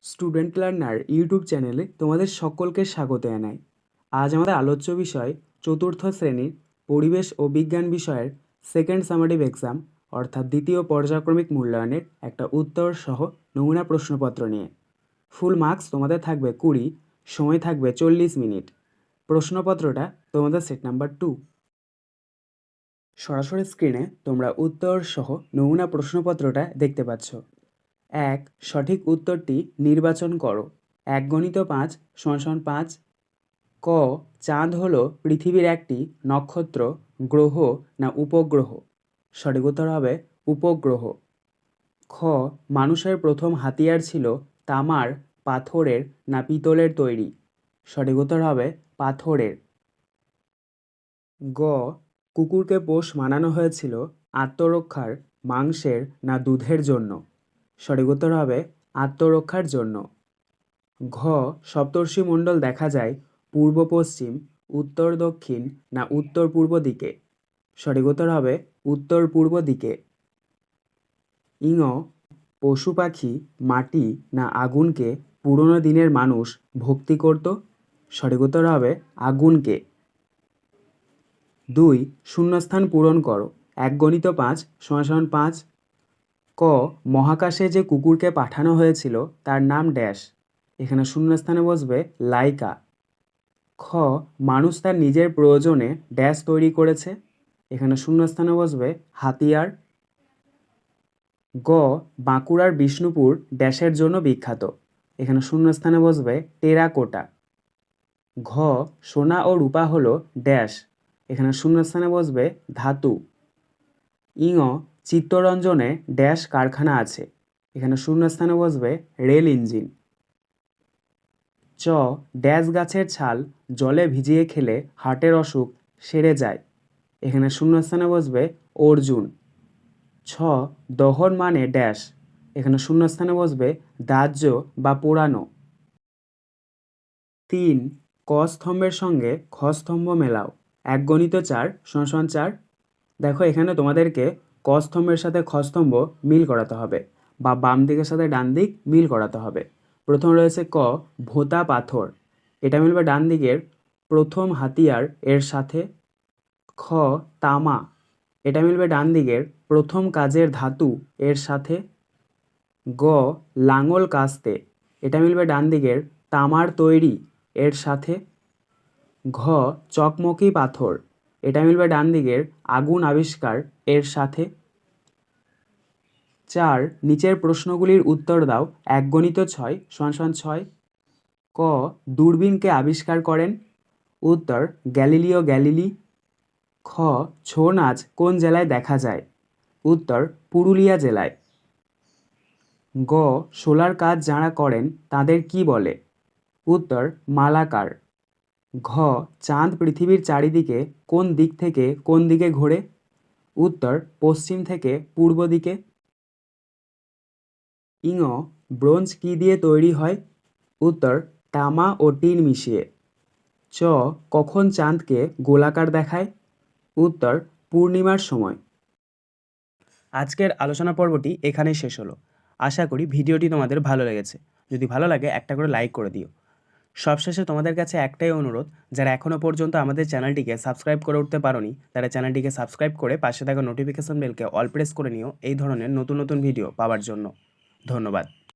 Student learner YouTube চ্যানেলে তোমাদের সকলকে স্বাগত জানাই। আজ আমাদের আলোচ্য বিষয় চতুর্থ শ্রেণীর পরিবেশ ও বিজ্ঞান বিষয়ের সেকেন্ড সামারিভ এক্সাম অর্থাৎ দ্বিতীয় পর্যায়ক্রমিক মূল্যায়নের একটা উত্তর সহ নমুনা প্রশ্নপত্র নিয়ে। ফুল মার্কস তোমাদের থাকবে 20, সময় থাকবে 40 মিনিট। প্রশ্নপত্রটা তোমাদের সেট নাম্বার 2। সরাসরি স্ক্রিনে তোমরা উত্তর সহ নমুনা প্রশ্নপত্রটা দেখতে পাচ্ছ। 1. সঠিক উত্তরটি নির্বাচন করো। 1 × 5 = 5। ক. চাঁদ হলো পৃথিবীর একটি নক্ষত্র, গ্রহ না উপগ্রহ? সঠিক উত্তর হবে উপগ্রহ। খ. মানুষের প্রথম হাতিয়ার ছিল তামার, পাথরের না পিতলের তৈরি? সঠিক উত্তর হবে পাথরের। গ. কুকুরকে পোষ মানানো হয়েছিল আত্মরক্ষার, মাংসের না দুধের জন্য? সঠিক উত্তর হবে আত্মরক্ষার জন্য। ঘ. সপ্তর্ষিমণ্ডল দেখা যায় পূর্ব পশ্চিম, উত্তর দক্ষিণ না উত্তর পূর্ব দিকে? সঠিক উত্তর হবে উত্তর পূর্ব দিকে। ইঙ. পশু পাখি, মাটি না আগুনকে পুরনো দিনের মানুষ ভক্তি করত? সঠিক উত্তর হবে আগুনকে। 2. শূন্যস্থান পূরণ করো। 1 × 5 = 5। ক. মহাকাশে যে কুকুরকে পাঠানো হয়েছিল তার নাম ড্যাশ? এখানে শূন্যস্থানে বসবে লাইকা। খ. মানুষ তার নিজের প্রয়োজনে ড্যাশ তৈরি করেছে? এখানে শূন্যস্থানে বসবে হাতিয়ার। গ. বাঁকুড়ার বিষ্ণুপুর ড্যাশের জন্য বিখ্যাত? এখানে শূন্যস্থানে বসবে টেরাকোটা। ঘ. সোনা ও রূপা হলো ড্যাশ? এখানে শূন্যস্থানে বসবে ধাতু। ইঙ. চিত্তরঞ্জনে ড্যাশ কারখানা আছে? এখানে শূন্যস্থানে বসবে রেল ইঞ্জিন। চ. ড্যাশ গাছের ছাল জলে ভিজিয়ে খেলে হার্টের অসুখ সেরে যায়? এখানে শূন্যস্থানে বসবে অর্জুন। ছ. দহন মানে ড্যাশ? এখানে শূন্যস্থানে বসবে দাহ্য বা পোড়ানো। 3. ক স্তম্ভের সঙ্গে খ স্তম্ভ মেলাও। 1 × 4 = 4। দেখো এখানে তোমাদেরকে ক স্তম্ভের সাথে খ স্তম্ভ মিল করাতে হবে বা বাম দিকের সাথে ডান দিক মিল করাতে হবে। প্রথম রয়েছে ক. ভোঁতা পাথর, এটা মিলবে ডান দিকের প্রথম হাতিয়ার এর সাথে। খ. তামা, এটা মিলবে ডান দিকের প্রথম কাজের ধাতু এর সাথে। গ. লাঙল কাস্তে, এটা মিলবে ডান দিকের তামার তৈরি এর সাথে। ঘ. চকমকি পাথর, এটা মিলবে ডান দিকের আগুন আবিষ্কার এর সাথে। 4. নিচের প্রশ্নগুলির উত্তর দাও। 1 × 6 = 6। ক. দূরবীনকে আবিষ্কার করেন? উত্তর গ্যালিলিও গ্যালিলি। খ. ছৌ নাচ কোন জেলায় দেখা যায়? উত্তর পুরুলিয়া জেলায়। গ. শোলার কাজ যাঁরা করেন তাদের কি বলে? উত্তর মালাকার। ঘ. চাঁদ পৃথিবীর চারিদিকে কোন দিক থেকে কোন দিকে ঘোরে? উত্তর পশ্চিম থেকে পূর্ব দিকে। ইঙ. ব্রোঞ্জ কী দিয়ে তৈরি হয়? উত্তর তামা ও টিন মিশিয়ে। চ. কখন চাঁদকে গোলাকার দেখায়? উত্তর পূর্ণিমার সময়। আজকের আলোচনা পর্বটি এখানেই শেষ হলো। আশা করি ভিডিওটি তোমাদের ভালো লেগেছে। যদি ভালো লাগে একটা করে লাইক করে দিও। সবশেষে তোমাদের কাছে একটাই অনুরোধ, যারা এখনও পর্যন্ত আমাদের চ্যানেলটিকে সাবস্ক্রাইব করে উঠতে পারোনি তারা চ্যানেলটিকে সাবস্ক্রাইব করে পাশে থাকা নোটিফিকেশন বেলকে অল প্রেস করে নিও এই ধরনের নতুন নতুন ভিডিও পাওয়ার জন্য। ধন্যবাদ।